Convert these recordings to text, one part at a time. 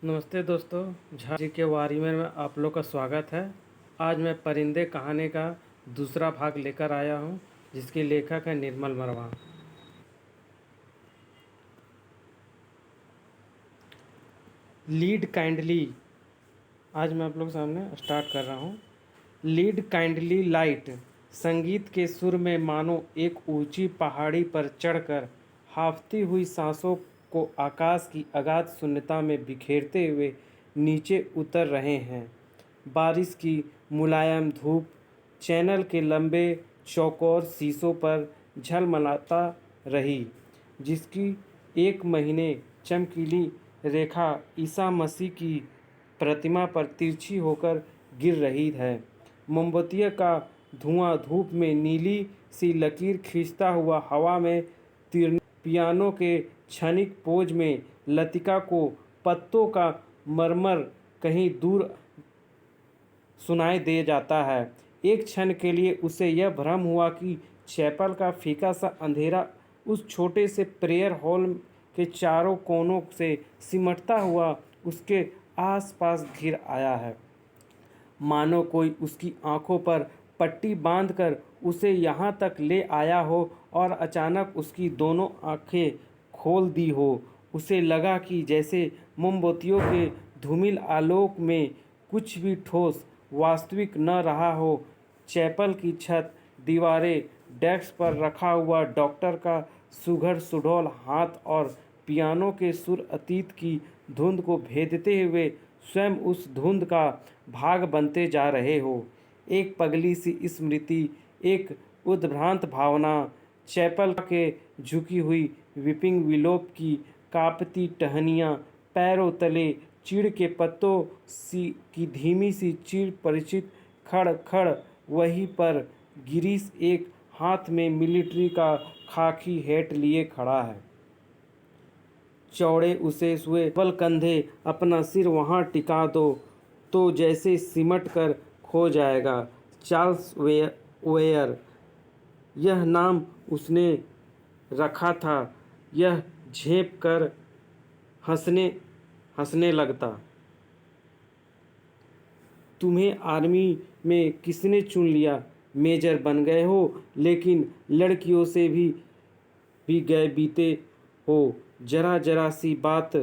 नमस्ते दोस्तों, झा जी के बारे में आप लोग का स्वागत है। आज मैं परिंदे कहानी का दूसरा भाग लेकर आया हूँ, जिसके लेखक है निर्मल मरवा। Lead kindly. आज मैं आप लोग के सामने स्टार्ट कर रहा हूँ। Lead kindly light. संगीत के सुर में मानो एक ऊंची पहाड़ी पर चढ़कर हाफती हुई सांसों को आकाश की अगाध शून्यता में बिखेरते हुए नीचे उतर रहे हैं। बारिश की मुलायम धूप चैनल के लंबे चौकोर शीशों पर झलमलाता रही, जिसकी एक महीने चमकीली रेखा ईसा मसीह की प्रतिमा पर तिरछी होकर गिर रही है। मोमबत्तियों का धुआं धूप में नीली सी लकीर खींचता हुआ हवा में तीर्ण पियानो के क्षणिक पोज में लतिका को पत्तों का मरमर कहीं दूर सुनाई दे जाता है। एक क्षण के लिए उसे यह भ्रम हुआ कि चैपल का फीका सा अंधेरा उस छोटे से प्रेयर हॉल के चारों कोनों से सिमटता हुआ उसके आसपास घिर आया है, मानो कोई उसकी आंखों पर पट्टी बांधकर उसे यहाँ तक ले आया हो और अचानक उसकी दोनों आंखें खोल दी हो। उसे लगा कि जैसे मोमबत्तियों के धूमिल आलोक में कुछ भी ठोस वास्तविक न रहा हो। चैपल की छत, दीवारें, डेस्क पर रखा हुआ डॉक्टर का सुघड़ सुडौल हाथ और पियानो के सुर अतीत की धुंध को भेदते हुए स्वयं उस धुंध का भाग बनते जा रहे हो। एक पगली सी स्मृति, एक उद्भ्रांत भावना, चैपल के झुकी हुई विपिंग विलोप की कांपती टहनियाँ, पैरों तले चीड़ के पत्तों सी की धीमी सी चीड़ परिचित खड़ खड़। वहीं पर गिरीश एक हाथ में मिलिट्री का खाकी हैट लिए खड़ा है। चौड़े उसे हुए बल कंधे, अपना सिर वहाँ टिका दो तो जैसे सिमट कर खो जाएगा। चार्ल्स वेयर, यह नाम उसने रखा था। यह झेप कर हंसने हंसने लगता। तुम्हें आर्मी में किसने चुन लिया? मेजर बन गए हो, लेकिन लड़कियों से भी गए बीते हो। जरा जरा सी बात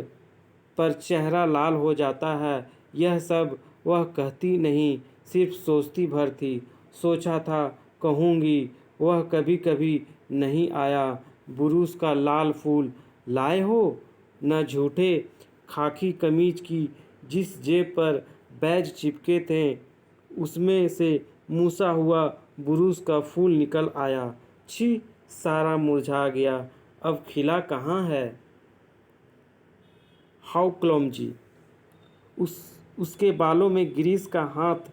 पर चेहरा लाल हो जाता है। यह सब वह कहती नहीं, सिर्फ सोचती भर थी। सोचा था कहूँगी, वह कभी कभी नहीं आया। बुरुस का लाल फूल लाए हो? न झूठे। खाकी कमीज की जिस जेब पर बैज चिपके थे, उसमें से मूसा हुआ बुरुस का फूल निकल आया। छी, सारा मुरझा गया, अब खिला कहाँ है? How clumsy. उसके बालों में गिरीश का हाथ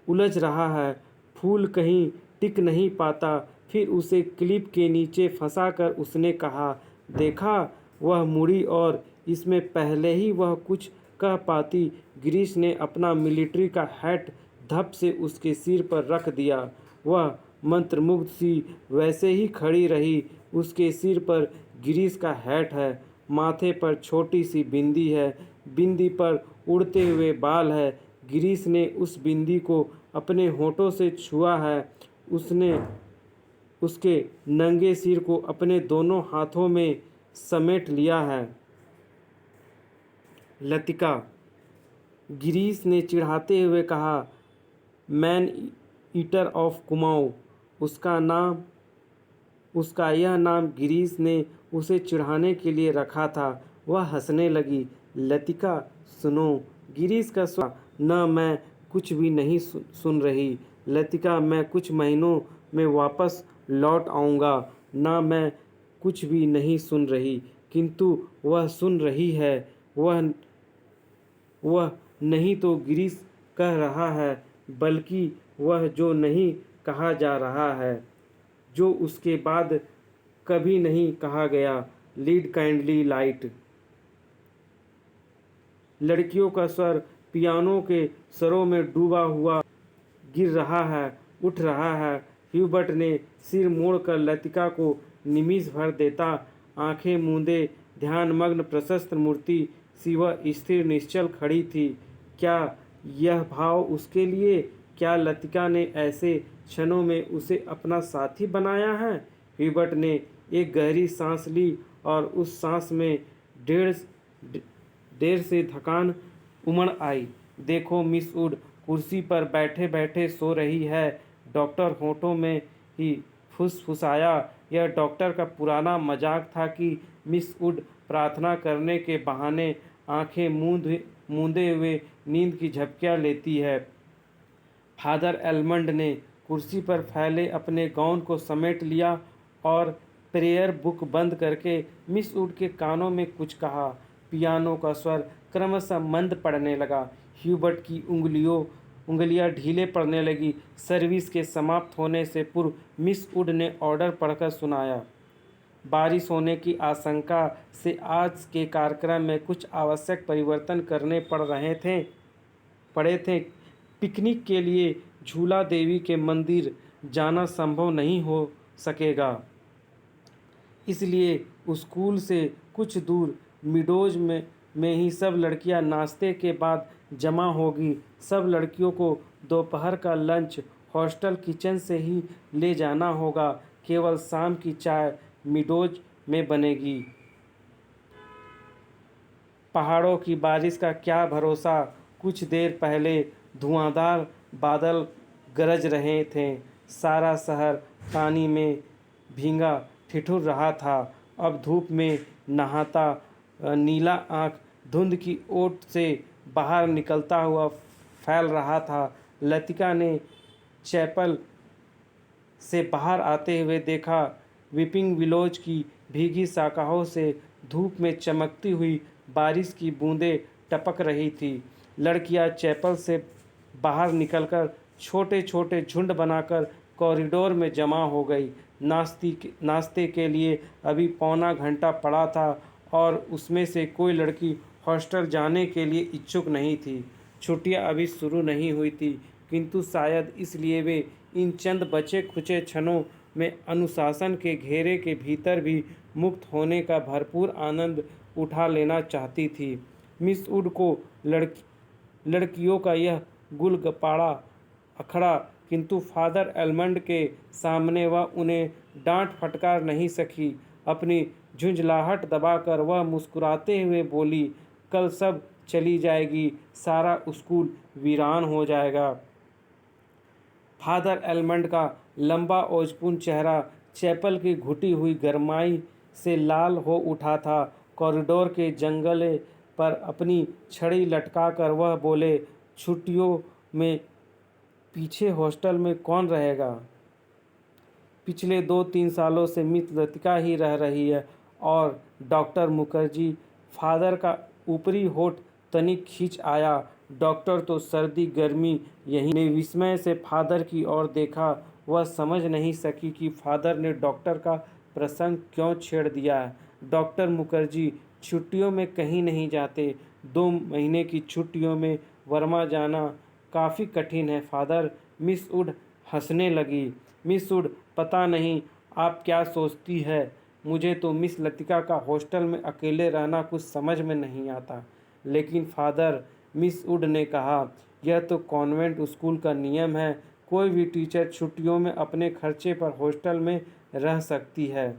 उलझ रहा है। फूल कहीं टिक नहीं पाता। फिर उसे क्लिप के नीचे फंसाकर उसने कहा, देखा? वह मुड़ी और इसमें पहले ही वह कुछ कह पाती, गिरीश ने अपना मिलिट्री का हैट धप से उसके सिर पर रख दिया। वह मंत्रमुग्ध सी वैसे ही खड़ी रही। उसके सिर पर गिरीश का हैट है, माथे पर छोटी सी बिंदी है, बिंदी पर उड़ते हुए बाल है। गिरीश ने उस बिंदी को अपने होठों से छुआ है। उसने उसके नंगे सिर को अपने दोनों हाथों में समेट लिया है। लतिका, गिरीश ने चिढ़ाते हुए कहा, मैन ईटर ऑफ कुमाऊँ। उसका यह नाम गिरीश ने उसे चिढ़ाने के लिए रखा था। वह हंसने लगी। लतिका, सुनो। गिरीश का स्वर, न, मैं कुछ भी नहीं सुन रही। लतिका, मैं कुछ महीनों में वापस लौट आऊँगा। न, मैं कुछ भी नहीं सुन रही। किंतु वह सुन रही है। वह नहीं तो गिरीश कह रहा है, बल्कि वह जो नहीं कहा जा रहा है, जो उसके बाद कभी नहीं कहा गया। Lead kindly light. लड़कियों का स्वर पियानो के स्वरों में डूबा हुआ गिर रहा है, उठ रहा है। ह्यूबर्ट ने सिर मोड़कर लतिका को निमिष भर देता, आंखें मूंदे ध्यानमग्न प्रशस्त मूर्ति सी वह स्थिर निश्चल खड़ी थी। क्या यह भाव उसके लिए? क्या लतिका ने ऐसे क्षणों में उसे अपना साथी बनाया है? ह्यूबर्ट ने एक गहरी सांस ली और उस सांस में देर देर से थकान उमड़ आई। देखो मिस वुड कुर्सी पर बैठे बैठे सो रही है। डॉक्टर होठों में ही फुसफुसाया। यह डॉक्टर का पुराना मजाक था कि मिस वुड प्रार्थना करने के बहाने आंखें मूंदे हुए नींद की झपकियां लेती है। फादर एलमंड ने कुर्सी पर फैले अपने गाउन को समेट लिया और प्रेयर बुक बंद करके मिस वुड के कानों में कुछ कहा। पियानो का स्वर क्रमशः मंद पड़ने लगा। ह्यूबर्ट की उंगलियां ढीले पड़ने लगी। सर्विस के समाप्त होने से पूर्व मिस वुड ने ऑर्डर पढ़कर सुनाया। बारिश होने की आशंका से आज के कार्यक्रम में कुछ आवश्यक परिवर्तन करने पड़े थे। पिकनिक के लिए झूला देवी के मंदिर जाना संभव नहीं हो सकेगा, इसलिए स्कूल से कुछ दूर मिडोज में ही सब लड़कियां नाश्ते के बाद जमा होगी। सब लड़कियों को दोपहर का लंच हॉस्टल किचन से ही ले जाना होगा। केवल शाम की चाय मिडोज में बनेगी। पहाड़ों की बारिश का क्या भरोसा? कुछ देर पहले धुआंधार बादल गरज रहे थे। सारा शहर पानी में भीगा ठिठुर रहा था। अब धूप में नहाता नीला आँख धुंध की ओट से बाहर निकलता हुआ फैल रहा था। लतिका ने चैपल से बाहर आते हुए देखा। वीपिंग विलोज की भीगी शाखाओं से धूप में चमकती हुई बारिश की बूंदें टपक रही थी। लड़कियां चैपल से बाहर निकलकर छोटे छोटे झुंड बनाकर कॉरिडोर में जमा हो गई। नाश्ते के लिए अभी पौना घंटा पड़ा था और उसमें से कोई लड़की हॉस्टल जाने के लिए इच्छुक नहीं थी। छुट्टियां अभी शुरू नहीं हुई थी, किंतु शायद इसलिए वे इन चंद बचे खुचे क्षणों में अनुशासन के घेरे के भीतर भी मुक्त होने का भरपूर आनंद उठा लेना चाहती थी। मिस वुड को लड़कियों का यह गुलगप्पाड़ा अखड़ा, किंतु फादर एलमंड के सामने वह उन्हें डांट फटकार नहीं सकी। अपनी झुंझलाहट दबाकर वह मुस्कुराते हुए बोली, कल सब चली जाएगी, सारा स्कूल वीरान हो जाएगा। फादर एलमंड का लंबा ओजपूर्ण चेहरा चैपल की घुटी हुई गरमाई से लाल हो उठा था। कॉरिडोर के जंगले पर अपनी छड़ी लटकाकर वह बोले, छुट्टियों में पीछे हॉस्टल में कौन रहेगा? पिछले 2-3 सालों से मिस लतिका ही रह रही है। और डॉक्टर मुखर्जी, फादर का ऊपरी होठ तनिक खींच आया। डॉक्टर तो सर्दी गर्मी यही ने विस्मय से फादर की ओर देखा। वह समझ नहीं सकी कि फादर ने डॉक्टर का प्रसंग क्यों छेड़ दिया है। डॉक्टर मुखर्जी छुट्टियों में कहीं नहीं जाते। 2 महीने की छुट्टियों में वर्मा जाना काफ़ी कठिन है फादर। मिस वुड हंसने लगी। मिस वुड, पता नहीं आप क्या सोचती है, मुझे तो मिस लतिका का हॉस्टल में अकेले रहना कुछ समझ में नहीं आता। लेकिन फादर, मिस वुड ने कहा, यह तो कॉन्वेंट स्कूल का नियम है। कोई भी टीचर छुट्टियों में अपने खर्चे पर हॉस्टल में रह सकती है।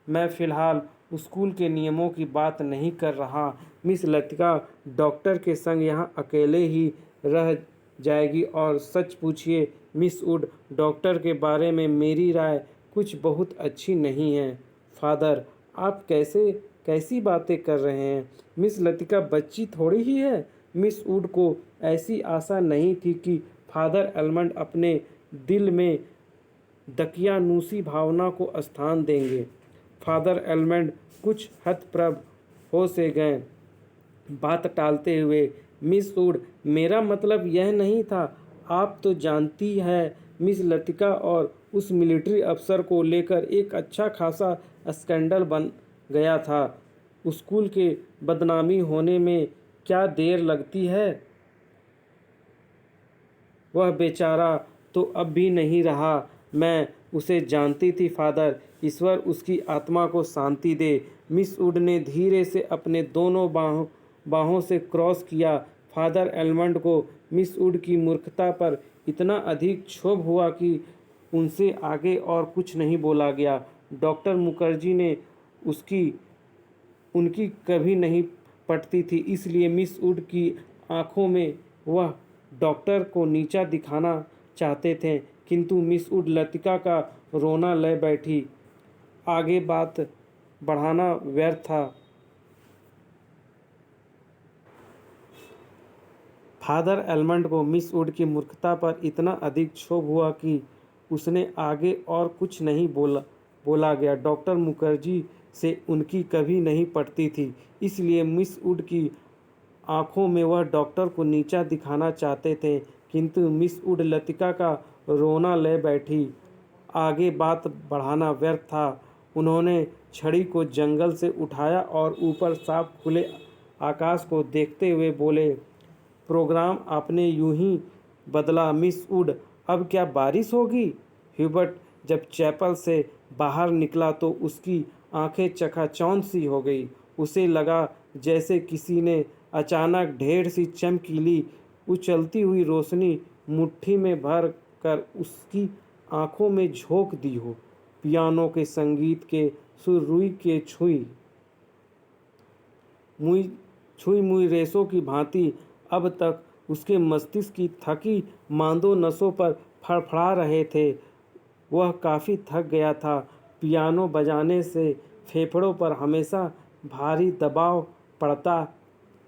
मैं फ़िलहाल स्कूल के नियमों की बात नहीं कर रहा। मिस लतिका डॉक्टर के संग यहाँ अकेले ही रह जाएगी। और सच पूछिए मिस वुड, डॉक्टर के बारे में मेरी राय कुछ बहुत अच्छी नहीं है। फादर, आप कैसी बातें कर रहे हैं? मिस लतिका बच्ची थोड़ी ही है। मिस वुड को ऐसी आशा नहीं थी कि फादर एलमंड अपने दिल में दकियानूसी भावना को स्थान देंगे। फादर एलमंड कुछ हतप्रभ हो से गए। बात टालते हुए, मिस वुड, मेरा मतलब यह नहीं था। आप तो जानती है मिस लतिका और उस मिलिट्री अफसर को लेकर एक अच्छा खासा स्कैंडल बन गया था। स्कूल के बदनामी होने में क्या देर लगती है? वह बेचारा तो अब भी नहीं रहा। मैं उसे जानती थी फादर। ईश्वर उसकी आत्मा को शांति दे। मिस वुड ने धीरे से अपने दोनों बाहों से क्रॉस किया। फादर एलमंड को मिस वुड की मूर्खता पर इतना अधिक क्षोभ हुआ कि उनसे आगे और कुछ नहीं बोला गया। डॉक्टर मुखर्जी ने उसकी उनकी कभी नहीं पटती थी, इसलिए मिस वुड की आंखों में वह डॉक्टर को नीचा दिखाना चाहते थे, किंतु मिस वुड लतिका का रोना ले बैठी। आगे बात बढ़ाना व्यर्थ था। फादर एलमंड को मिस वुड की मूर्खता पर इतना अधिक क्षोभ हुआ कि उसने आगे और कुछ नहीं बोला गया। डॉक्टर मुखर्जी से उनकी कभी नहीं पटती थी, इसलिए मिस वुड की आंखों में वह डॉक्टर को नीचा दिखाना चाहते थे, किंतु मिस वुड लतिका का रोना ले बैठी। आगे बात बढ़ाना व्यर्थ था। उन्होंने छड़ी को जंगल से उठाया और ऊपर साफ खुले आकाश को देखते हुए बोले, प्रोग्राम आपने यूं ही बदला मिस वुड, अब क्या बारिश होगी? ह्यूबर्ट जब चैपल से बाहर निकला तो उसकी आंखें चकाचौंध सी हो गई। उसे लगा जैसे किसी ने अचानक ढेर सी चमकीली उछलती हुई रोशनी मुट्ठी में भर कर उसकी आंखों में झोंक दी हो। पियानो के संगीत के सुर रुई के छुई मुई रेशों की भांति अब तक उसके मस्तिष्क की थकी मांदो नसों पर फड़फड़ा रहे थे। वह काफ़ी थक गया था। पियानो बजाने से फेफड़ों पर हमेशा भारी दबाव पड़ता,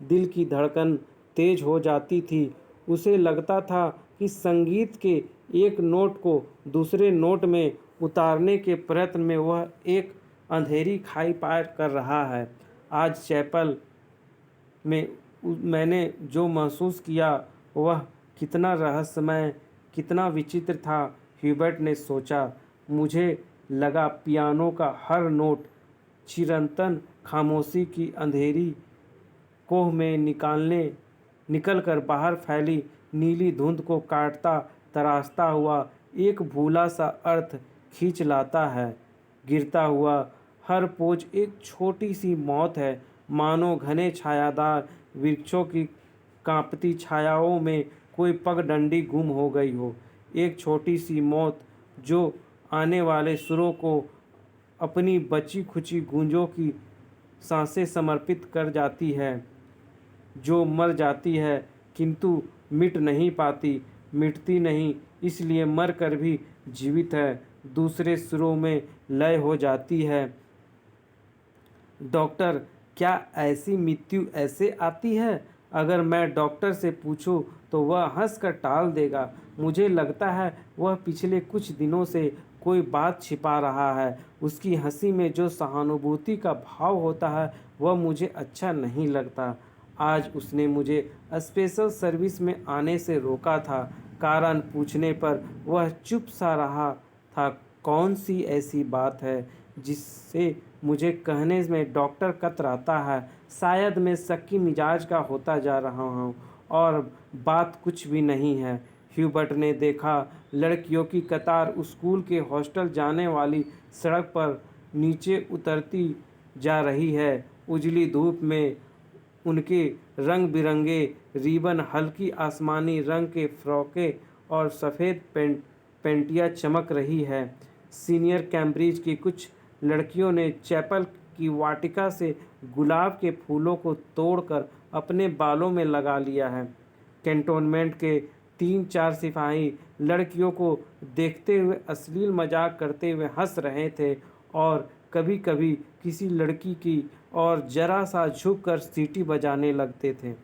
दिल की धड़कन तेज हो जाती थी। उसे लगता था कि संगीत के एक नोट को दूसरे नोट में उतारने के प्रयत्न में वह एक अंधेरी खाई पार कर रहा है। आज चैपल में मैंने जो महसूस किया वह कितना रहस्यमय, कितना विचित्र था, ह्यूबर्ट ने सोचा। मुझे लगा पियानो का हर नोट चिरंतन खामोशी की अंधेरी कोह में निकलकर बाहर फैली नीली धुंध को काटता तराशता हुआ एक भूला सा अर्थ खींच लाता है। गिरता हुआ हर पोज एक छोटी सी मौत है, मानो घने छायादार वृक्षों की कांपती छायाओं में कोई पगडंडी गुम हो गई हो। एक छोटी सी मौत जो आने वाले सुरों को अपनी बची खुची गूंजों की सांसें समर्पित कर जाती है, जो मर जाती है किंतु मिट नहीं पाती, मिटती नहीं इसलिए मर कर भी जीवित है, दूसरे सुरों में लय हो जाती है। डॉक्टर, क्या ऐसी मृत्यु ऐसे आती है? अगर मैं डॉक्टर से पूछूं तो वह हंसकर टाल देगा। मुझे लगता है वह पिछले कुछ दिनों से कोई बात छिपा रहा है। उसकी हंसी में जो सहानुभूति का भाव होता है वह मुझे अच्छा नहीं लगता। आज उसने मुझे स्पेशल सर्विस में आने से रोका था। कारण पूछने पर वह चुप सा रहा था। कौन सी ऐसी बात है जिससे मुझे कहने में डॉक्टर कतराता है? शायद मैं शक्की मिजाज का होता जा रहा हूँ और बात कुछ भी नहीं है। ह्यूबर्ट ने देखा लड़कियों की कतार स्कूल के हॉस्टल जाने वाली सड़क पर नीचे उतरती जा रही है। उजली धूप में उनके रंग बिरंगे रिबन, हल्की आसमानी रंग के फ्रॉकें और सफ़ेद पेंटियाँ चमक रही है। सीनियर कैम्ब्रिज की कुछ लड़कियों ने चैपल की वाटिका से गुलाब के फूलों को तोड़कर अपने बालों में लगा लिया है। कैंटोनमेंट के 3-4 सिपाही लड़कियों को देखते हुए अश्लील मजाक करते हुए हंस रहे थे और कभी कभी किसी लड़की की और जरा सा झुककर सीटी बजाने लगते थे।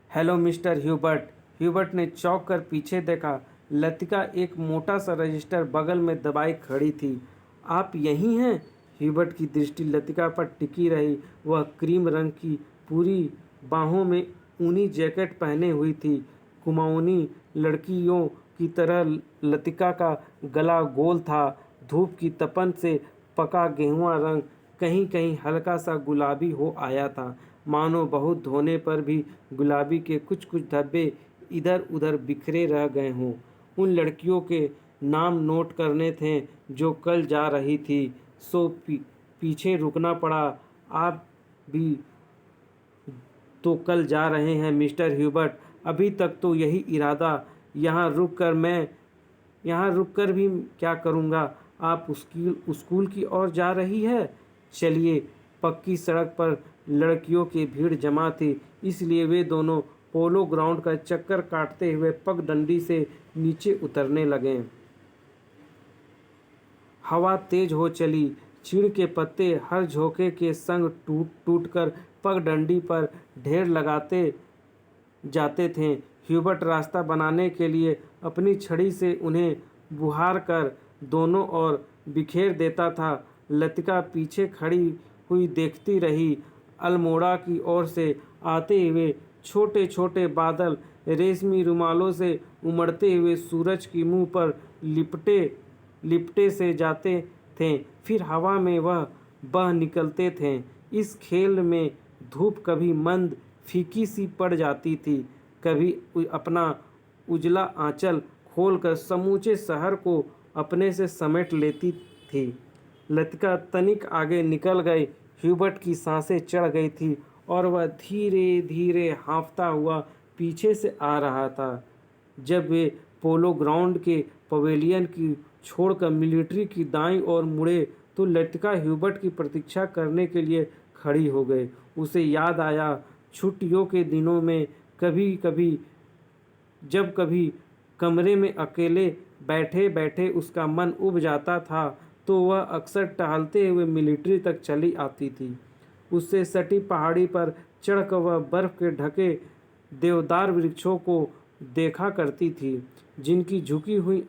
Hello mister Hubert. ह्यूबर्ट ने चौंक कर पीछे देखा। लतिका एक मोटा सा रजिस्टर बगल में दबाई खड़ी थी। आप यहीं हैं? ह्यूबर्ट की दृष्टि लतिका पर टिकी रही। वह क्रीम रंग की पूरी बाहों में ऊनी जैकेट पहने हुई थी। कुमाऊनी लड़कियों की तरह लतिका का गला गोल था। धूप की तपन से पका गेहुआ रंग कहीं कहीं हल्का सा गुलाबी हो आया था, मानो बहुत धोने पर भी गुलाबी के कुछ कुछ धब्बे इधर उधर बिखरे रह गए हों। उन लड़कियों के नाम नोट करने थे जो कल जा रही थी, सो पीछे रुकना पड़ा। आप भी तो कल जा रहे हैं मिस्टर ह्यूबर्ट। अभी तक तो यही इरादा। यहाँ रुक कर भी क्या करूँगा। आप स्कूल की ओर जा रही है। चलिए। पक्की सड़क पर लड़कियों की भीड़ जमा थी, इसलिए वे दोनों पोलो ग्राउंड का चक्कर काटते हुए पगडंडी से नीचे उतरने लगे। हवा तेज हो चली। चीड़ के पत्ते हर झोंके के संग टूट टूट कर पगडंडी पर ढेर लगाते जाते थे। ह्यूबर्ट रास्ता बनाने के लिए अपनी छड़ी से उन्हें बुहार कर दोनों ओर बिखेर देता था। लतिका पीछे खड़ी हुई देखती रही। अल्मोड़ा की ओर से आते हुए छोटे छोटे बादल रेशमी रुमालों से उमड़ते हुए सूरज की मुंह पर लिपटे लिपटे से जाते थे, फिर हवा में वह बह निकलते थे। इस खेल में धूप कभी मंद फीकी सी पड़ जाती थी, कभी अपना उजला आंचल खोलकर समूचे शहर को अपने से समेट लेती थी। लतिका तनिक आगे निकल गई। ह्यूबर्ट की सांसें चढ़ गई थी और वह धीरे धीरे हाँफता हुआ पीछे से आ रहा था। जब वे पोलो ग्राउंड के पवेलियन की छोड़कर मिलिट्री की दाईं ओर मुड़े तो लतिका ह्यूबर्ट की प्रतीक्षा करने के लिए खड़ी हो गई। उसे याद आया, छुट्टियों के दिनों में जब कभी कमरे में अकेले बैठे बैठे उसका मन उब जाता था तो वह अक्सर टहलते हुए मिलिट्री तक चली आती थी। उससे सटी पहाड़ी पर चढ़कर वह बर्फ के ढके देवदार वृक्षों को देखा करती थी, जिनकी झुकी हुई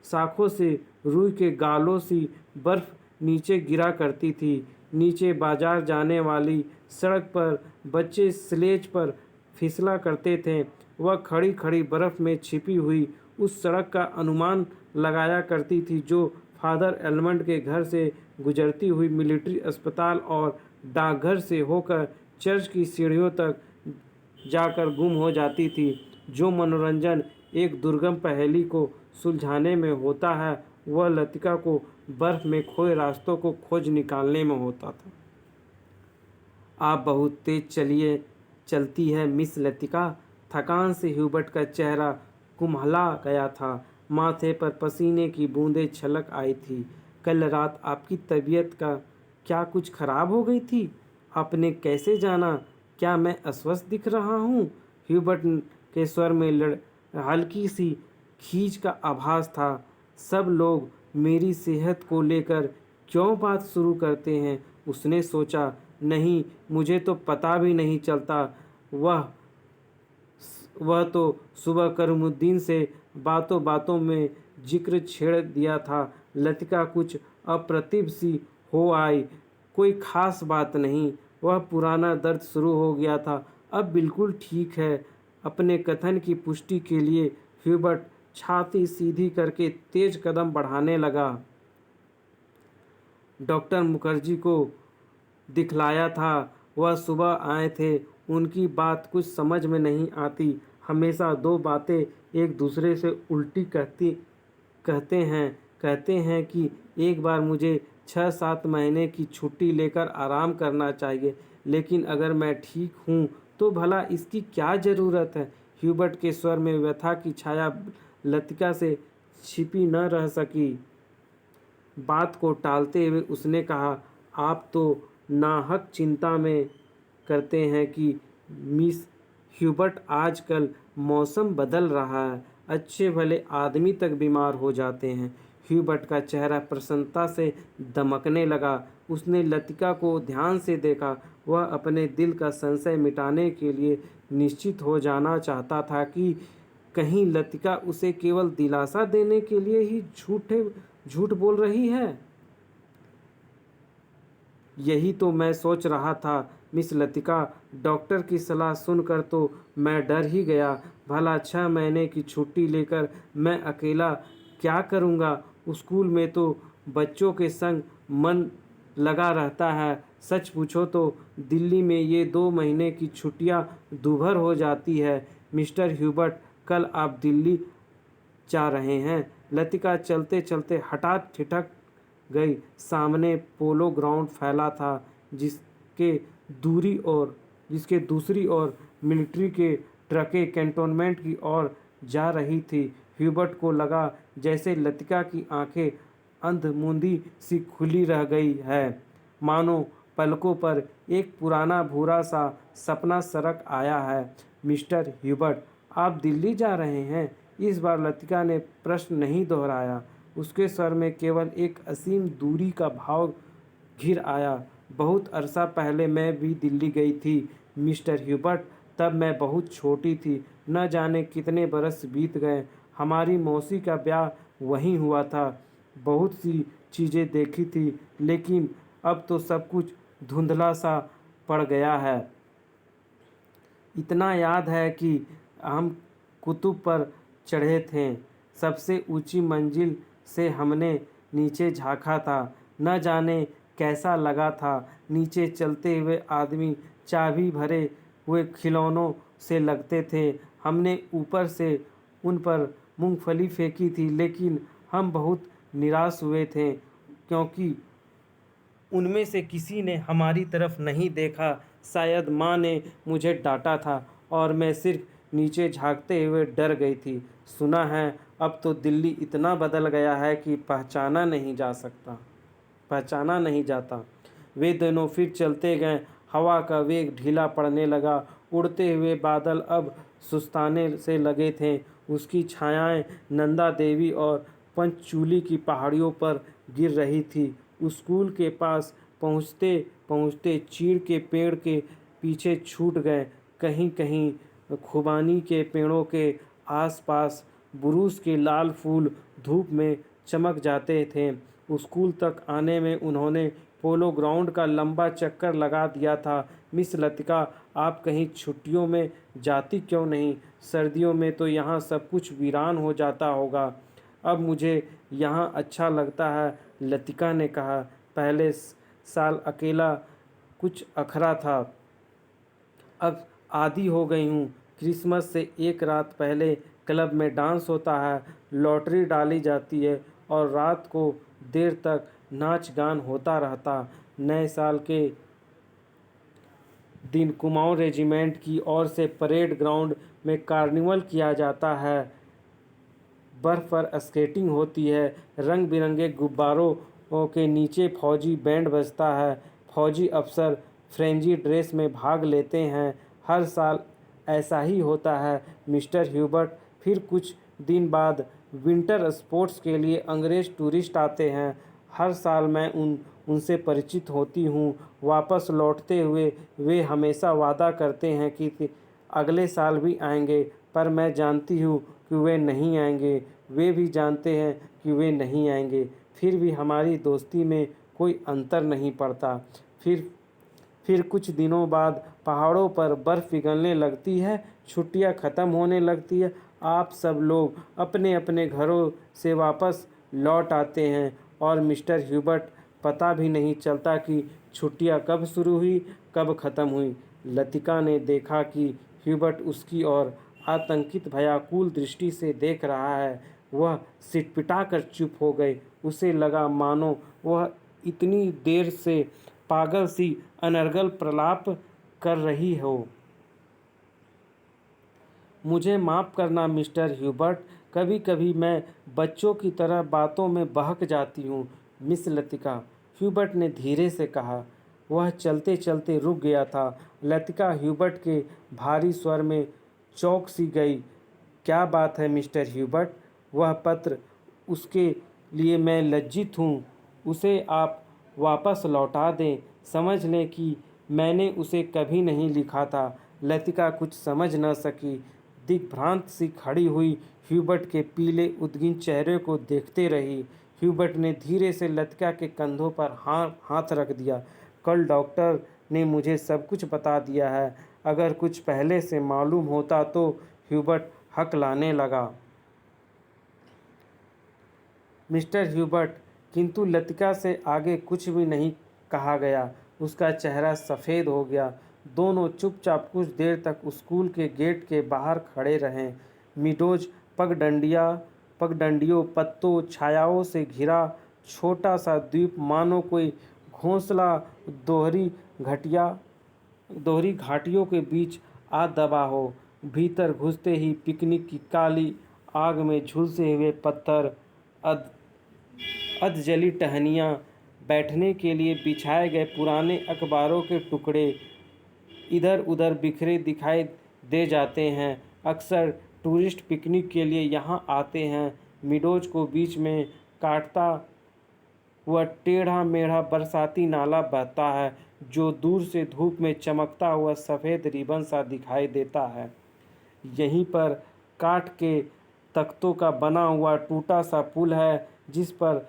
शाखों से रूई के गालों सी बर्फ नीचे गिरा करती थी। नीचे बाजार जाने वाली सड़क पर बच्चे स्लेज पर फिसला करते थे। वह खड़ी खड़ी बर्फ में छिपी हुई उस सड़क का अनुमान लगाया करती थी जो फादर एलमंड के घर से गुजरती हुई मिलिट्री अस्पताल और डाकघर से होकर चर्च की सीढ़ियों तक जाकर गुम हो जाती थी। जो मनोरंजन एक दुर्गम पहेली को सुलझाने में होता है, वह लतिका को बर्फ में खोए रास्तों को खोज निकालने में होता था। आप बहुत तेज चलती है मिस लतिका। थकान से ह्यूबर्ट का चेहरा कुम्हला गया था। माथे पर पसीने की बूंदें छलक आई थी। कल रात आपकी तबीयत का क्या कुछ खराब हो गई थी? आपने कैसे जाना? क्या मैं अस्वस्थ दिख रहा हूँ? ह्यूबर्ट के स्वर में हल्की सी खींच का आभास था। सब लोग मेरी सेहत को लेकर क्यों बात शुरू करते हैं? उसने सोचा। नहीं, मुझे तो पता भी नहीं चलता। वह तो सुबह करीमुद्दीन से बातों बातों में जिक्र छेड़ दिया था। लतिका कुछ अप्रतिभ सी हो आई। कोई खास बात नहीं। वह पुराना दर्द शुरू हो गया था, अब बिल्कुल ठीक है। अपने कथन की पुष्टि के लिए ह्यूबर्ट छाती सीधी करके तेज कदम बढ़ाने लगा। डॉक्टर मुखर्जी को दिखलाया था। वह सुबह आए थे। उनकी बात कुछ समझ में नहीं आती। हमेशा दो बातें एक दूसरे से उल्टी कहते हैं कि एक बार मुझे 6-7 महीने की छुट्टी लेकर आराम करना चाहिए, लेकिन अगर मैं ठीक हूँ तो भला इसकी क्या ज़रूरत है? ह्यूबर्ट के स्वर में व्यथा की छाया लतिका से छिपी न रह सकी। बात को टालते हुए उसने कहा, आप तो नाहक चिंता में करते हैं कि मिस ह्यूबर्ट, आजकल मौसम बदल रहा है, अच्छे भले आदमी तक बीमार हो जाते हैं। ह्यूबर्ट का चेहरा प्रसन्नता से दमकने लगा। उसने लतिका को ध्यान से देखा। वह अपने दिल का संशय मिटाने के लिए निश्चित हो जाना चाहता था कि कहीं लतिका उसे केवल दिलासा देने के लिए ही झूठ बोल रही है। यही तो मैं सोच रहा था मिस लतिका। डॉक्टर की सलाह सुनकर तो मैं डर ही गया। भला 6 महीने की छुट्टी लेकर मैं अकेला क्या करूँगा? स्कूल में तो बच्चों के संग मन लगा रहता है। सच पूछो तो दिल्ली में ये 2 महीने की छुट्टियाँ दूभर हो जाती है। मिस्टर ह्यूबर्ट, कल आप दिल्ली जा रहे हैं। लतिका चलते चलते हठात ठिठक गई। सामने पोलो ग्राउंड फैला था, जिसके दूरी और जिसके दूसरी ओर मिलिट्री के ट्रकें कैंटोनमेंट की ओर जा रही थी। ह्यूबर्ट को लगा जैसे लतिका की आंखें अंधमुंदी सी खुली रह गई है, मानो पलकों पर एक पुराना भूरा सा सपना सरक आया है। मिस्टर ह्यूबर्ट, आप दिल्ली जा रहे हैं? इस बार लतिका ने प्रश्न नहीं दोहराया। उसके स्वर में केवल एक असीम दूरी का भाव घिर आया। बहुत अरसा पहले मैं भी दिल्ली गई थी मिस्टर ह्यूबर्ट, तब मैं बहुत छोटी थी। न जाने कितने बरस बीत गए। हमारी मौसी का ब्याह वहीं हुआ था। बहुत सी चीज़ें देखी थी, लेकिन अब तो सब कुछ धुंधला सा पड़ गया है। इतना याद है कि हम कुतुब पर चढ़े थे। सबसे ऊंची मंजिल से हमने नीचे झांका था। न जाने कैसा लगा था। नीचे चलते हुए आदमी चाबी भरे हुए खिलौनों से लगते थे। हमने ऊपर से उन पर मूंगफली फेंकी थी, लेकिन हम बहुत निराश हुए थे क्योंकि उनमें से किसी ने हमारी तरफ नहीं देखा। शायद माँ ने मुझे डांटा था और मैं सिर्फ नीचे झांकते हुए डर गई थी। सुना है अब तो दिल्ली इतना बदल गया है कि पहचाना नहीं जाता। वे दोनों फिर चलते गए। हवा का वेग ढीला पड़ने लगा। उड़ते हुए बादल अब सुस्ताने से लगे थे। उसकी छायाएं नंदा देवी और पंचचूली की पहाड़ियों पर गिर रही थी। स्कूल के पास पहुँचते पहुँचते चीड़ के पेड़ के पीछे छूट गए। कहीं कहीं खुबानी के पेड़ों के आसपास बुरुस के लाल फूल धूप में चमक जाते थे। स्कूल तक आने में उन्होंने पोलो ग्राउंड का लंबा चक्कर लगा दिया था। मिस लतिका, आप कहीं छुट्टियों में जाती क्यों नहीं? सर्दियों में तो यहाँ सब कुछ वीरान हो जाता होगा। अब मुझे यहाँ अच्छा लगता है, लतिका ने कहा। पहले साल अकेला कुछ अखरा था, अब आदी हो गई हूँ। क्रिसमस से एक रात पहले क्लब में डांस होता है, लॉटरी डाली जाती है और रात को देर तक नाच गान होता रहता। नए साल के दिन कुमाऊं रेजिमेंट की ओर से परेड ग्राउंड में कार्निवल किया जाता है। बर्फ़ पर स्केटिंग होती है। रंग बिरंगे गुब्बारों के नीचे फौजी बैंड बजता है। फौजी अफसर फ्रेंजी ड्रेस में भाग लेते हैं। हर साल ऐसा ही होता है मिस्टर ह्यूबर्ट। फिर कुछ दिन बाद विंटर स्पोर्ट्स के लिए अंग्रेज़ टूरिस्ट आते हैं। हर साल मैं उनसे परिचित होती हूँ। वापस लौटते हुए वे हमेशा वादा करते हैं कि अगले साल भी आएंगे, पर मैं जानती हूँ कि वे नहीं आएंगे। वे भी जानते हैं कि वे नहीं आएंगे। फिर भी हमारी दोस्ती में कोई अंतर नहीं पड़ता। फिर कुछ दिनों बाद पहाड़ों पर बर्फ़ पिघलने लगती है। छुट्टियां ख़त्म होने लगती है। आप सब लोग अपने अपने घरों से वापस लौट आते हैं और मिस्टर ह्यूबर्ट, पता भी नहीं चलता कि छुट्टियां कब शुरू हुई कब ख़त्म हुई। लतिका ने देखा कि ह्यूबर्ट उसकी ओर आतंकित भयाकुल दृष्टि से देख रहा है। वह सिटपिटाकर चुप हो गई। उसे लगा मानो वह इतनी देर से पागल सी अनर्गल प्रलाप कर रही हो। मुझे माफ़ करना मिस्टर ह्यूबर्ट, कभी कभी मैं बच्चों की तरह बातों में बहक जाती हूँ। मिस लतिका, ह्यूबर्ट ने धीरे से कहा। वह चलते चलते रुक गया था। लतिका ह्यूबर्ट के भारी स्वर में चौंक सी गई। क्या बात है मिस्टर ह्यूबर्ट? वह पत्र, उसके लिए मैं लज्जित हूँ। उसे आप वापस लौटा दें। समझ लें कि मैंने उसे कभी नहीं लिखा था। लतिका कुछ समझ न सकी। दिग्भ्रांत सी खड़ी हुई ह्यूबर्ट के पीले उद्गीन चेहरे को देखते रही। ह्यूबर्ट ने धीरे से लतिका के कंधों पर हाथ रख दिया। कल डॉक्टर ने मुझे सब कुछ बता दिया है। अगर कुछ पहले से मालूम होता तो। ह्यूबर्ट हकलाने लगा। मिस्टर ह्यूबर्ट, किंतु लतिका से आगे कुछ भी नहीं कहा गया। उसका चेहरा सफ़ेद हो गया। दोनों चुपचाप कुछ देर तक स्कूल के गेट के बाहर खड़े रहे। मिडोज पगडंडियों पत्तों छायाओं से घिरा छोटा सा द्वीप, मानो कोई घोंसला दोहरी घटिया दोहरी घाटियों के बीच आ दबा हो। भीतर घुसते ही पिकनिक की काली आग में झुलसे हुए पत्थर, अध अधजली टहनियाँ, बैठने के लिए बिछाए गए पुराने अखबारों के टुकड़े इधर उधर बिखरे दिखाई दे जाते हैं। अक्सर टूरिस्ट पिकनिक के लिए यहाँ आते हैं। मिडोज को बीच में काटता हुआ टेढ़ा मेढ़ा बरसाती नाला बहता है, जो दूर से धूप में चमकता हुआ सफ़ेद रिबन सा दिखाई देता है। यहीं पर काठ के तख्तों का बना हुआ टूटा सा पुल है, जिस पर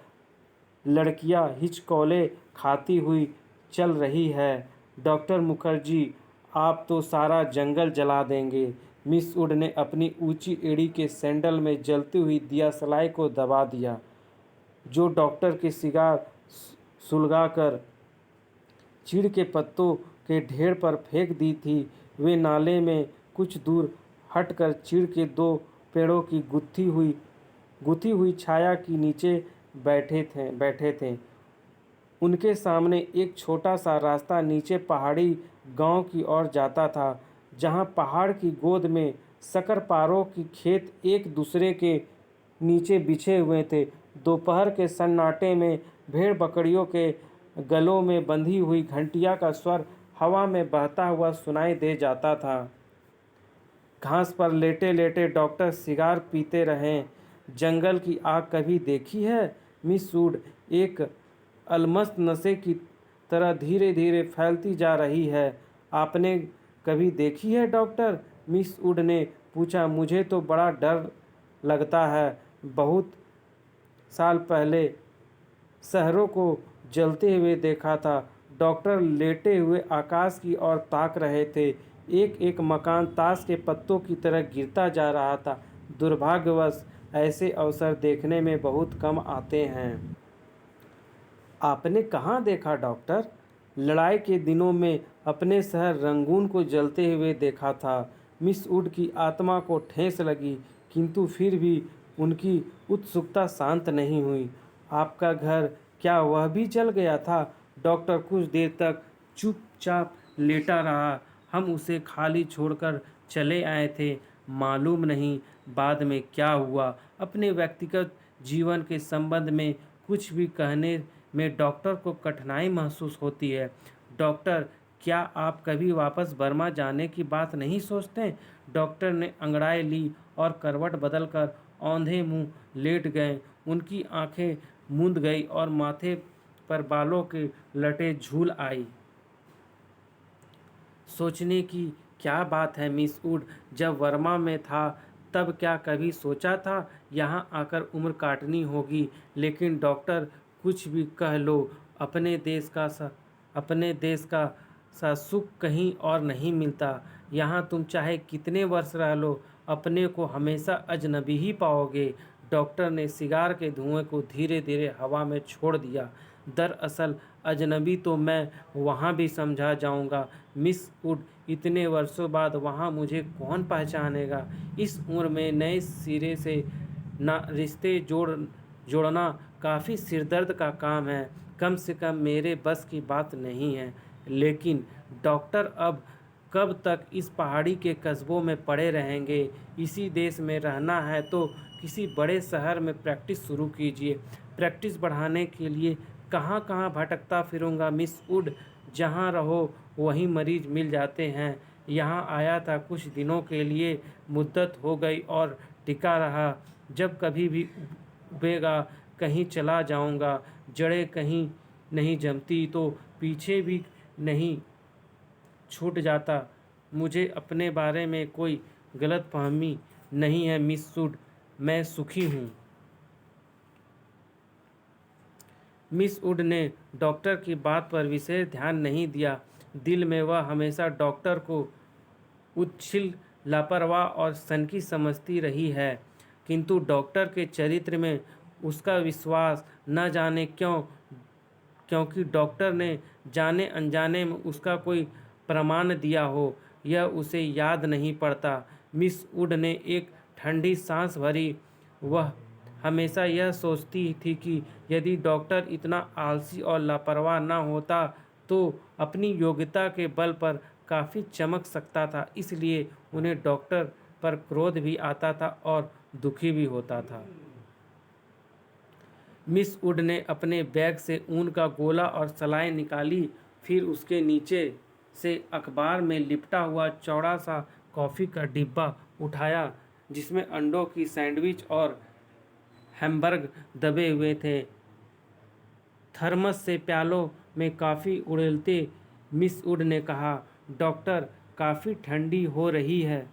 लड़कियां हिचकोले खाती हुई चल रही है। डॉक्टर मुखर्जी, आप तो सारा जंगल जला देंगे। मिस वुड ने अपनी ऊंची एड़ी के सैंडल में जलती हुई दियासलाई को दबा दिया, जो डॉक्टर के सिगार सुलगाकर चीड़ के पत्तों के ढेर पर फेंक दी थी। वे नाले में कुछ दूर हटकर चीड़ के दो पेड़ों की गुथी हुई छाया के नीचे बैठे थे। उनके सामने एक छोटा सा रास्ता नीचे पहाड़ी गांव की ओर जाता था, जहां पहाड़ की गोद में शकरपारों की खेत एक दूसरे के नीचे बिछे हुए थे। दोपहर के सन्नाटे में भेड़ बकरियों के गलों में बंधी हुई घंटिया का स्वर हवा में बहता हुआ सुनाई दे जाता था। घास पर लेटे लेटे डॉक्टर सिगार पीते रहे। जंगल की आग कभी देखी है मिस वुड? एक अलमस्त नशे की तरह धीरे धीरे फैलती जा रही है। आपने कभी देखी है डॉक्टर? मिस वुड ने पूछा। मुझे तो बड़ा डर लगता है। बहुत साल पहले शहरों को जलते हुए देखा था। डॉक्टर लेटे हुए आकाश की ओर ताक रहे थे। एक एक मकान ताश के पत्तों की तरह गिरता जा रहा था। दुर्भाग्यवश ऐसे अवसर देखने में बहुत कम आते हैं। आपने कहाँ देखा डॉक्टर? लड़ाई के दिनों में अपने शहर रंगून को जलते हुए देखा था। मिस वुड की आत्मा को ठेस लगी, किंतु फिर भी उनकी उत्सुकता शांत नहीं हुई। आपका घर, क्या वह भी जल गया था? डॉक्टर कुछ देर तक चुपचाप लेटा रहा। हम उसे खाली छोड़कर चले आए थे। मालूम नहीं बाद में क्या हुआ। अपने व्यक्तिगत जीवन के संबंध में कुछ भी कहने में डॉक्टर को कठिनाई महसूस होती है। डॉक्टर, क्या आप कभी वापस बर्मा जाने की बात नहीं सोचते? डॉक्टर ने अंगड़ाई ली और करवट बदलकर औंधे मुंह लेट गए। उनकी आंखें मूंद गई और माथे पर बालों के लटें झूल आई। सोचने की क्या बात है मिस वुड? जब वर्मा में था तब क्या कभी सोचा था यहाँ आकर उम्र काटनी होगी? लेकिन डॉक्टर, कुछ भी कह लो, अपने देश का सा सुख कहीं और नहीं मिलता। यहाँ तुम चाहे कितने वर्ष रह लो, अपने को हमेशा अजनबी ही पाओगे। डॉक्टर ने सिगार के धुएं को धीरे धीरे हवा में छोड़ दिया। दरअसल अजनबी तो मैं वहाँ भी समझा जाऊँगा मिस वुड। इतने वर्षों बाद वहाँ मुझे कौन पहचानेगा? इस उम्र में नए सिरे से ना रिश्ते जोड़ना काफ़ी सिरदर्द का काम है। कम से कम मेरे बस की बात नहीं है। लेकिन डॉक्टर, अब कब तक इस पहाड़ी के कस्बों में पड़े रहेंगे? इसी देश में रहना है तो किसी बड़े शहर में प्रैक्टिस शुरू कीजिए। प्रैक्टिस बढ़ाने के लिए कहाँ कहाँ भटकता फिरूंगा मिस वुड। जहाँ रहो वहीं मरीज मिल जाते हैं। यहाँ आया था कुछ दिनों के लिए, मुद्दत हो गई और टिका रहा। जब कभी भी उबेगा कहीं चला जाऊंगा। जड़ें कहीं नहीं जमती तो पीछे भी नहीं छूट जाता। मुझे अपने बारे में कोई गलतफहमी नहीं है मिस वुड, मैं सुखी हूँ। मिस वुड ने डॉक्टर की बात पर विशेष ध्यान नहीं दिया। दिल में वह हमेशा डॉक्टर को उच्छृंखल, लापरवाह और सनकी समझती रही है, किंतु डॉक्टर के चरित्र में उसका विश्वास न जाने क्योंकि डॉक्टर ने जाने अनजाने में उसका कोई प्रमाण दिया हो, यह उसे याद नहीं पड़ता। मिस वुड ने एक ठंडी सांस भरी। वह हमेशा यह सोचती थी कि यदि डॉक्टर इतना आलसी और लापरवाह न होता तो अपनी योग्यता के बल पर काफ़ी चमक सकता था, इसलिए उन्हें डॉक्टर पर क्रोध भी आता था और दुखी भी होता था। मिस वुड ने अपने बैग से ऊन का गोला और सलाई निकाली, फिर उसके नीचे से अखबार में लिपटा हुआ चौड़ा सा कॉफ़ी का डिब्बा उठाया, जिसमें अंडों की सैंडविच और हैम्बर्ग दबे हुए थे। थर्मस से प्यालों में कॉफ़ी उड़ेलते मिस वुड ने कहा, डॉक्टर काफ़ी ठंडी हो रही है।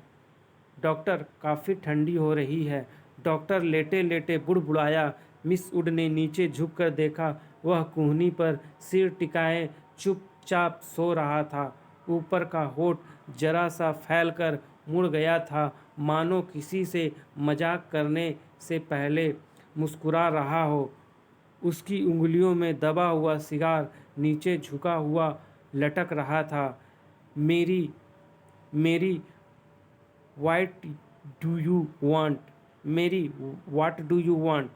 डॉक्टर काफ़ी ठंडी हो रही है। डॉक्टर लेटे लेटे बुड़बुड़ाया। मिस वुड ने नीचे झुककर देखा, वह कूहनी पर सिर टिकाए चुपचाप सो रहा था। ऊपर का होठ जरा सा फैलकर मुड़ गया था, मानो किसी से मजाक करने से पहले मुस्कुरा रहा हो। उसकी उंगलियों में दबा हुआ सिगार नीचे झुका हुआ लटक रहा था। मेरी मेरी वाट डू यू वांट मेरी वाट डू यू वांट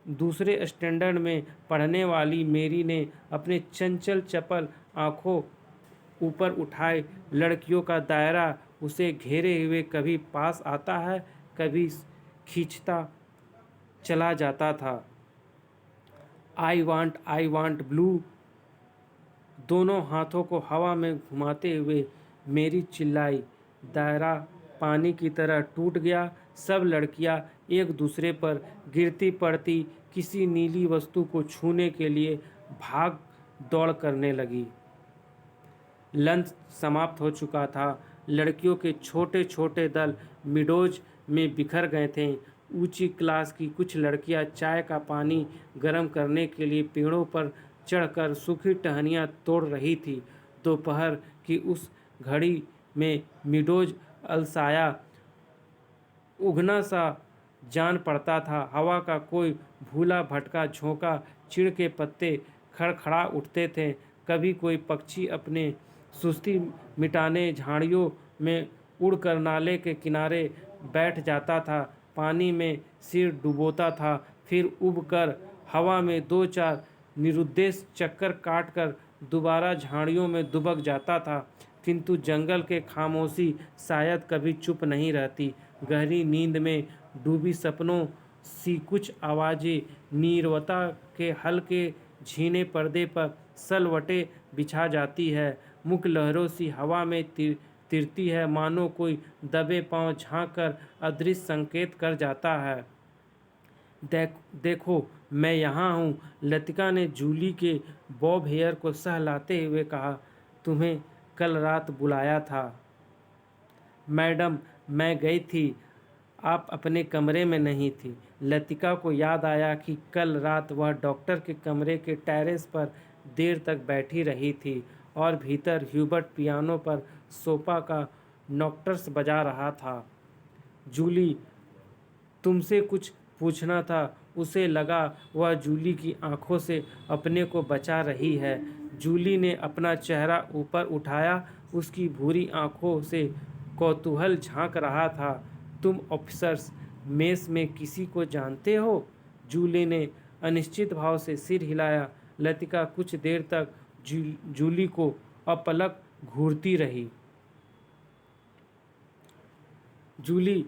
दूसरे स्टैंडर्ड में पढ़ने वाली मेरी ने अपने चंचल चपल आंखों ऊपर उठाए। लड़कियों का दायरा उसे घेरे हुए कभी पास आता है, कभी खींचता चला जाता था। I want blue. दोनों हाथों को हवा में घुमाते हुए मेरी चिल्लाई। दायरा पानी की तरह टूट गया। सब लड़कियां एक दूसरे पर गिरती पड़ती किसी नीली वस्तु को छूने के लिए भाग दौड़ करने लगी। लंच समाप्त हो चुका था। लड़कियों के छोटे छोटे दल मिडोज में बिखर गए थे। ऊंची क्लास की कुछ लड़कियां चाय का पानी गर्म करने के लिए पेड़ों पर चढ़कर सूखी टहनियाँ तोड़ रही थी। दोपहर की उस घड़ी में मिडोज अलसाया उगना सा जान पड़ता था। हवा का कोई भूला भटका झोंका, चिड़ के पत्ते खड़खड़ा उठते थे। कभी कोई पक्षी अपने सुस्ती मिटाने झाड़ियों में उड़कर नाले के किनारे बैठ जाता था, पानी में सिर डुबोता था, फिर उबकर हवा में दो चार निरुद्देश चक्कर काटकर दोबारा झाड़ियों में दुबक जाता था। किंतु जंगल के खामोशी शायद कभी चुप नहीं रहती। गहरी नींद में डूबी सपनों सी कुछ आवाज़ें नीरवता के हल्के झीने पर्दे पर सलवटें बिछा जाती है। मुख लहरों सी हवा में तिरती है, मानो कोई दबे पांव झांक कर अदृश्य संकेत कर जाता है। देखो मैं यहाँ हूँ। लतिका ने जूली के बॉब हेयर को सहलाते हुए कहा, तुम्हें कल रात बुलाया था। मैडम मैं गई थी, आप अपने कमरे में नहीं थी। लतिका को याद आया कि कल रात वह डॉक्टर के कमरे के टेरेस पर देर तक बैठी रही थी और भीतर ह्यूबर्ट पियानो पर सोपा का नॉक्टर्स बजा रहा था। जूली तुमसे कुछ पूछना था। उसे लगा वह जूली की आंखों से अपने को बचा रही है। जूली ने अपना चेहरा ऊपर उठाया, उसकी भूरी आंखों से कौतूहल झांक रहा था। तुम ऑफिसर्स मेस में किसी को जानते हो? जूली ने अनिश्चित भाव से सिर हिलाया। लतिका कुछ देर तक जूली को अपलक घूरती रही। जूली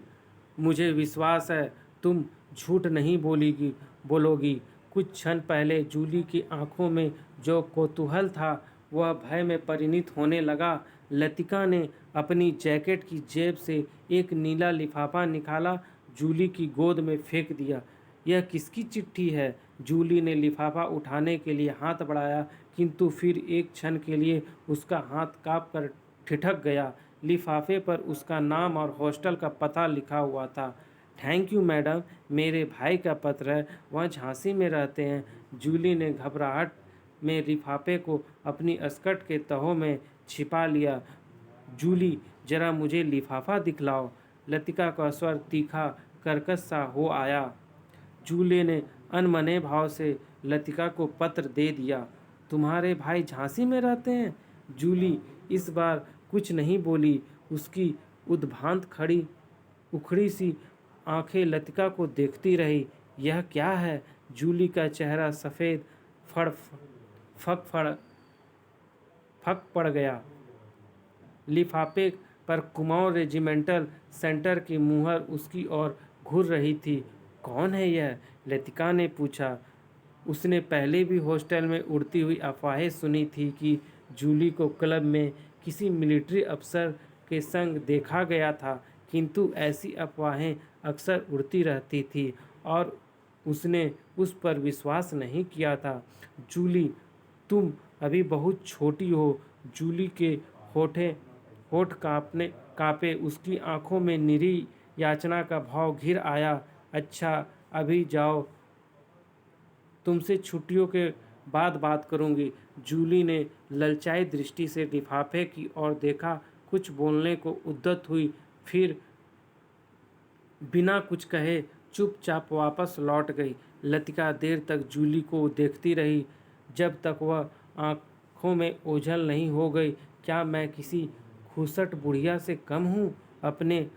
मुझे विश्वास है तुम झूठ नहीं बोलोगी। कुछ क्षण पहले जूली की आंखों में जो कौतूहल था वह भय में परिणत होने लगा। लतिका ने अपनी जैकेट की जेब से एक नीला लिफाफा निकाला, जूली की गोद में फेंक दिया। यह किसकी चिट्ठी है? जूली ने लिफाफा उठाने के लिए हाथ बढ़ाया, किंतु फिर एक क्षण के लिए उसका हाथ कांप कर ठिठक गया। लिफाफे पर उसका नाम और हॉस्टल का पता लिखा हुआ था। थैंक यू मैडम, मेरे भाई का पत्र है, वह झांसी में रहते हैं। जूली ने घबराहट में लिफाफे को अपनी स्कर्ट के तहों में छिपा लिया। जूली जरा मुझे लिफाफा दिखलाओ। लतिका का स्वर तीखा कर्कश सा हो आया। जूली ने अनमने भाव से लतिका को पत्र दे दिया। तुम्हारे भाई झांसी में रहते हैं? जूली इस बार कुछ नहीं बोली। उसकी उद्भ्रांत उखड़ी सी आंखें लतिका को देखती रही। यह क्या है? जूली का चेहरा सफ़ेद फक पड़ गया। लिफाफे पर कुमाऊं रेजिमेंटल सेंटर की मुहर उसकी ओर घूर रही थी। कौन है यह? लतिका ने पूछा। उसने पहले भी हॉस्टल में उड़ती हुई अफवाहें सुनी थी कि जूली को क्लब में किसी मिलिट्री अफसर के संग देखा गया था, किंतु ऐसी अफवाहें अक्सर उड़ती रहती थी और उसने उस पर विश्वास नहीं किया था। जूली, तुम अभी बहुत छोटी हो। जूली के होठ कांपे, उसकी आंखों में निरी याचना का भाव घिर आया। अच्छा, अभी जाओ, तुमसे छुट्टियों के बाद बात करूंगी। जूली ने ललचाई दृष्टि से लिफाफे की ओर देखा, कुछ बोलने को उद्यत हुई, फिर बिना कुछ कहे चुपचाप वापस लौट गई। लतिका देर तक जूली को देखती रही, जब तक वह आंखों में ओझल नहीं हो गई। क्या मैं किसी खूसट बुढ़िया से कम हूँ? अपने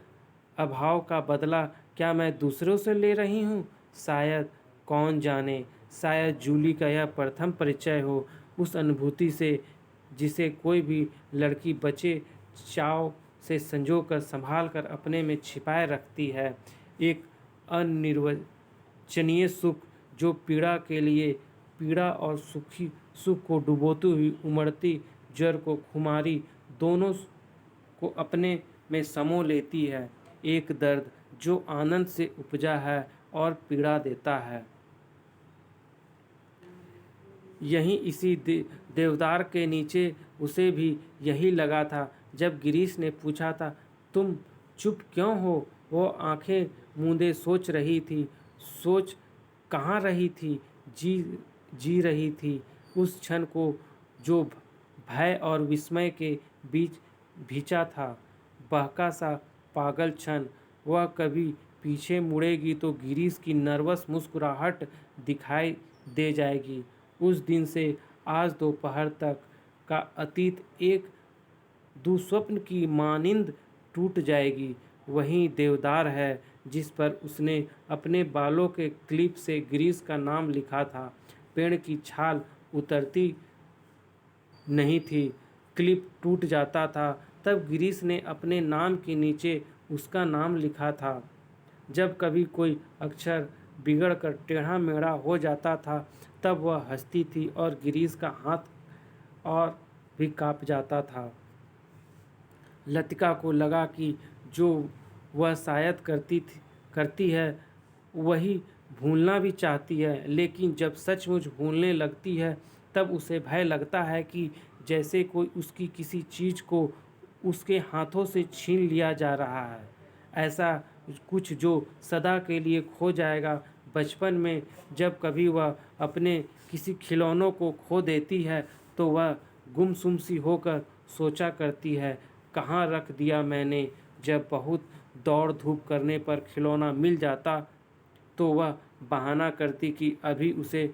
अभाव का बदला क्या मैं दूसरों से ले रही हूँ? शायद, कौन जाने, शायद जूली का यह प्रथम परिचय हो उस अनुभूति से जिसे कोई भी लड़की बचे चाव से संजो कर संभाल कर अपने में छिपाए रखती है। एक अनिर्वचनीय सुख जो पीड़ा के लिए पीड़ा और सुख को डुबोती हुई उमड़ती जड़ को खुमारी दोनों को अपने में समो लेती है। एक दर्द जो आनंद से उपजा है और पीड़ा देता है। यहीं इसी देवदार के नीचे उसे भी यही लगा था। जब गिरीश ने पूछा था, तुम चुप क्यों हो? वो आंखें मूंदे सोच रही थी। सोच कहाँ रही थी, जी रही थी उस क्षण को जो भय और विस्मय के बीच भिंचा था। बहका सा पागल क्षण। वह कभी पीछे मुड़ेगी तो गिरीश की नर्वस मुस्कुराहट दिखाई दे जाएगी। उस दिन से आज दोपहर तक का अतीत एक दुस्वप्न की मानिंद टूट जाएगी। वही देवदार है जिस पर उसने अपने बालों के क्लिप से गिरीश का नाम लिखा था। पेड़ की छाल उतरती नहीं थी, क्लिप टूट जाता था, तब गिरीश ने अपने नाम के नीचे उसका नाम लिखा था। जब कभी कोई अक्षर बिगड़ कर टेढ़ा मेढ़ा हो जाता था, तब वह हंसती थी और गिरीश का हाथ और भी कांप जाता था। लतिका को लगा कि जो वह शायद करती है वही भूलना भी चाहती है, लेकिन जब सचमुच भूलने लगती है तब उसे भय लगता है कि जैसे कोई उसकी किसी चीज़ को उसके हाथों से छीन लिया जा रहा है। ऐसा कुछ जो सदा के लिए खो जाएगा। बचपन में जब कभी वह अपने किसी खिलौनों को खो देती है तो वह गुमसुम सी होकर सोचा करती है, कहाँ रख दिया मैंने। जब बहुत दौड़ धूप करने पर खिलौना मिल जाता तो वह बहाना करती कि अभी उसे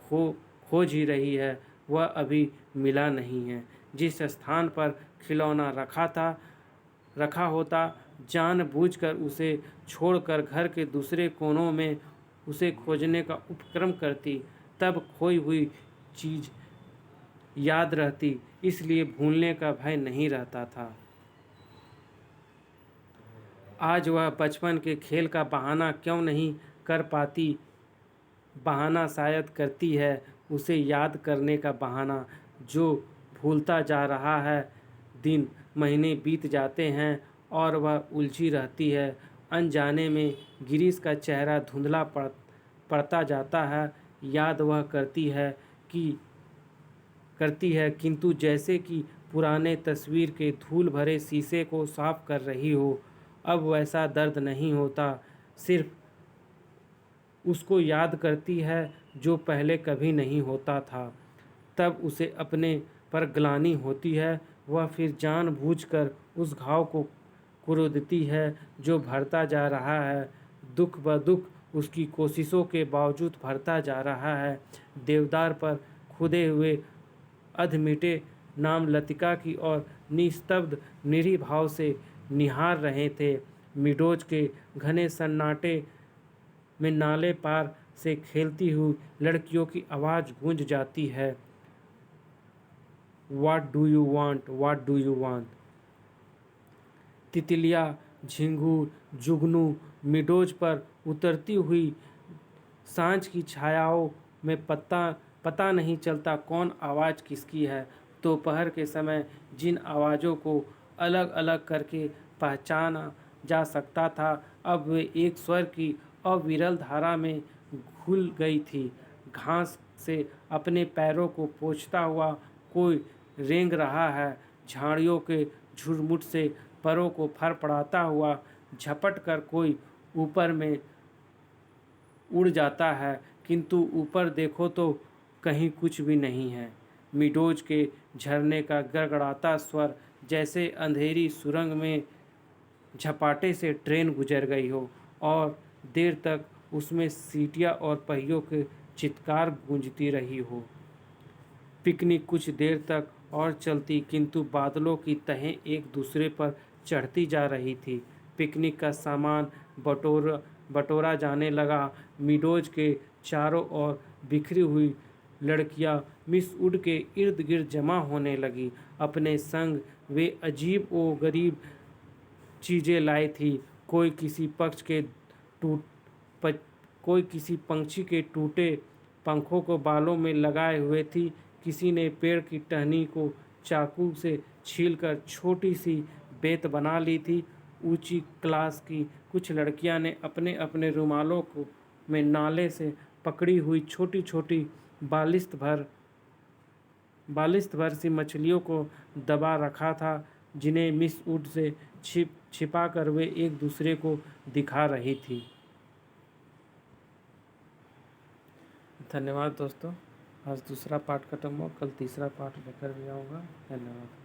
खोज ही रही है, वह अभी मिला नहीं है। जिस स्थान पर खिलौना रखा होता, जानबूझकर उसे छोड़कर घर के दूसरे कोनों में उसे खोजने का उपक्रम करती। तब खोई हुई चीज़ याद रहती, इसलिए भूलने का भय नहीं रहता था। आज वह बचपन के खेल का बहाना क्यों नहीं कर पाती? बहाना शायद करती है, उसे याद करने का बहाना, जो भूलता जा रहा है। दिन महीने बीत जाते हैं और वह उलझी रहती है। अनजाने में गिरीश का चेहरा धुंधला पड़ता जाता है। याद वह करती है, किंतु जैसे कि पुराने तस्वीर के धूल भरे शीशे को साफ कर रही हो। अब वैसा दर्द नहीं होता, सिर्फ उसको याद करती है जो पहले कभी नहीं होता था। तब उसे अपने पर ग्लानि होती है। वह फिर जानबूझकर उस घाव को कुरेदती है जो भरता जा रहा है। दुख ब दुख उसकी कोशिशों के बावजूद भरता जा रहा है। देवदार पर खुदे हुए अधमिटे नाम लतिका की ओर निस्तब्ध निरीह भाव से निहार रहे थे। मिडोज के घने सन्नाटे में नाले पार से खेलती हुई लड़कियों की आवाज़ गूंज जाती है। What do you want? What do you want? तितलियाँ, झिंगूर, जुगनू, मिडोज पर उतरती हुई सांझ की छायाओं में पता नहीं चलता कौन आवाज़ किसकी है। दोपहर के समय जिन आवाज़ों को अलग अलग करके पहचाना जा सकता था, अब वे एक स्वर की अविरल धारा में घुल गई थी। घास से अपने पैरों को पोंछता हुआ कोई रेंग रहा है, झाड़ियों के झुरमुट से परों को फड़फड़ाता हुआ झपट कर कोई ऊपर में उड़ जाता है, किंतु ऊपर देखो तो कहीं कुछ भी नहीं है। मिडोज के झरने का गड़गड़ाता स्वर जैसे अंधेरी सुरंग में झपाटे से ट्रेन गुजर गई हो और देर तक उसमें सीटियाँ और पहियों के चित्कार गूंजती रही हो। पिकनिक कुछ देर तक और चलती, किंतु बादलों की तहें एक दूसरे पर चढ़ती जा रही थी। पिकनिक का सामान बटोरा जाने लगा। मिडोज के चारों ओर बिखरी हुई लड़कियां मिस वुड के इर्द गिर्द जमा होने लगी। अपने संग वे अजीब व गरीब चीज़ें लाई थी। कोई किसी कोई किसी पंछी के टूटे पंखों को बालों में लगाए हुए थी। किसी ने पेड़ की टहनी को चाकू से छीलकर छोटी सी बेत बना ली थी। ऊंची क्लास की कुछ लड़कियां ने अपने अपने रुमालों को में नाले से पकड़ी हुई छोटी छोटी बालिस्त भर सी मछलियों को दबा रखा था, जिन्हें मिस वुड से छिपा कर वे एक दूसरे को दिखा रही थी। धन्यवाद दोस्तों। आज दूसरा पार्ट खत्म हुआ, कल तीसरा पार्ट लेकर भी आऊँगा। धन्यवाद।